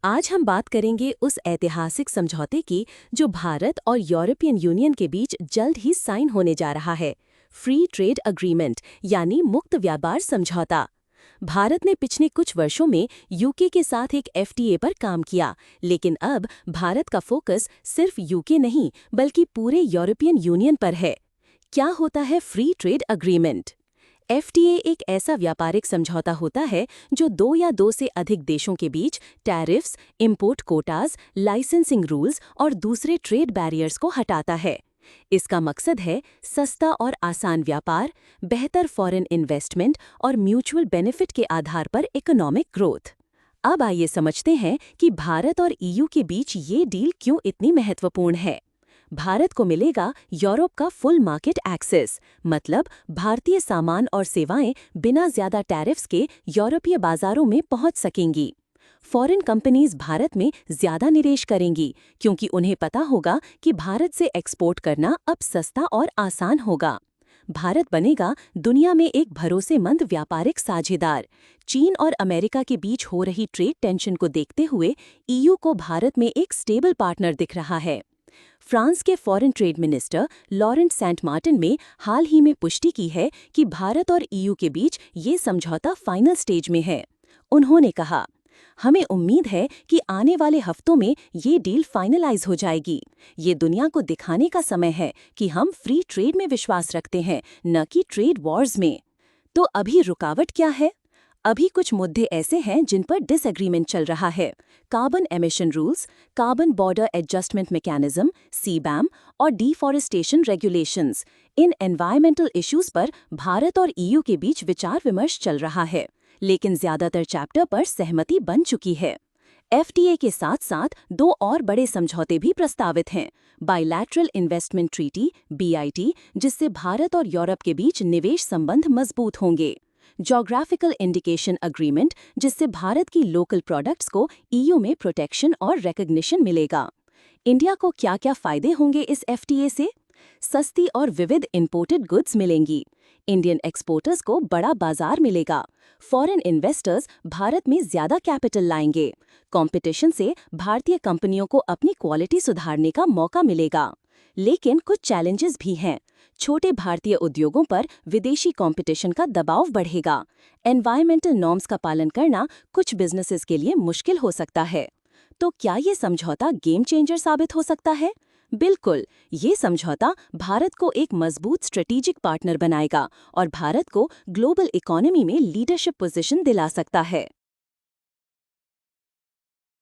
आज हम बात करेंगे उस ऐतिहासिक समझौते की जो भारत और यूरोपियन यूनियन के बीच जल्द ही साइन होने जा रहा है। फ्री ट्रेड अग्रीमेंट यानी मुक्त व्यापार समझौता। भारत ने पिछले कुछ वर्षों में यूके के साथ एक एफटीए पर काम किया, लेकिन अब भारत का फोकस सिर्फ यूके नहीं बल्कि पूरे यूरोपियन यूनियन पर है। क्या होता है फ्री ट्रेड अग्रीमेंट? एफटीए एक ऐसा व्यापारिक समझौता होता है जो दो या दो से अधिक देशों के बीच tariffs, import quotas, licensing rules और दूसरे ट्रेड बैरियर्स को हटाता है। इसका मकसद है सस्ता और आसान व्यापार, बेहतर फॉरेन इन्वेस्टमेंट और म्यूचुअल बेनिफिट के आधार पर इकोनॉमिक ग्रोथ। अब आइए समझते हैं कि भारत और ईयू के बीच ये डील क्यों इतनी महत्वपूर्ण है। भारत को मिलेगा यूरोप का फुल मार्केट एक्सेस, मतलब भारतीय सामान और सेवाएं बिना ज्यादा टैरिफ्स के यूरोपीय बाजारों में पहुंच सकेंगी। फॉरेन कंपनीज भारत में ज्यादा निवेश करेंगी क्योंकि उन्हें पता होगा कि भारत से एक्सपोर्ट करना अब सस्ता और आसान होगा। भारत बनेगा दुनिया में एक भरोसेमंद व्यापारिक साझेदार। चीन और अमेरिका के बीच हो रही ट्रेड टेंशन को देखते हुए ईयू को भारत में एक स्टेबल पार्टनर दिख रहा है। फ्रांस के foreign trade minister Laurent Saint Martin में हाल ही में पुष्टि की है कि भारत और ईयू के बीच ये समझौता फाइनल स्टेज में है। उन्होंने कहा, हमें उम्मीद है कि आने वाले हफ्तों में ये डील फाइनलाइज हो जाएगी। ये दुनिया को दिखाने का समय है कि हम फ्री ट्रेड में विश्वास रखते हैं, न कि ट्रेड वॉर्स में। तो अभी रुकावट क्या है? अभी कुछ मुद्दे ऐसे हैं जिन पर डिसएग्रीमेंट चल रहा है। Carbon emission rules, carbon border adjustment mechanism CBAM और डिफॉरेस्टेशन रेगुलेशंस। इन एनवायरमेंटल इश्यूज पर भारत और ईयू के बीच विचार विमर्श चल रहा है, लेकिन ज्यादातर चैप्टर पर सहमति बन चुकी है। एफटीए के साथ साथ दो और बड़े समझौते भी प्रस्तावित हैं। बायलैटरल इन्वेस्टमेंट ट्रीटी बीआईटी, जिससे भारत और यूरोप के बीच निवेश संबंध मजबूत होंगे। ज्योग्राफिकल इंडिकेशन अग्रीमेंट, जिससे भारत की लोकल प्रोडक्ट्स को ईयू में प्रोटेक्शन और रिकॉग्निशन मिलेगा। इंडिया को क्या क्या फायदे होंगे इस एफटीए से? सस्ती और विविध इंपोर्टेड गुड्स मिलेंगी। इंडियन एक्सपोर्टर्स को बड़ा बाजार मिलेगा। फॉरेन इन्वेस्टर्स भारत में ज्यादा कैपिटल लाएंगे। कंपटीशन से भारतीय कंपनियों को अपनी क्वालिटी सुधारने का मौका मिलेगा। लेकिन कुछ चैलेंजेस भी हैं। छोटे भारतीय उद्योगों पर विदेशी कंपटीशन का दबाव बढ़ेगा। एनवायरमेंटल नॉर्म्स का पालन करना कुछ बिजनेसेस के लिए मुश्किल हो सकता है। तो क्या ये समझौता गेम चेंजर साबित हो सकता है? बिल्कुल, ये समझौता भारत को एक मजबूत स्ट्रेटेजिक पार्टनर बनाएगा और भारत को ग्लोबल इकोनॉमी में लीडरशिप पोजीशन दिला सकता है।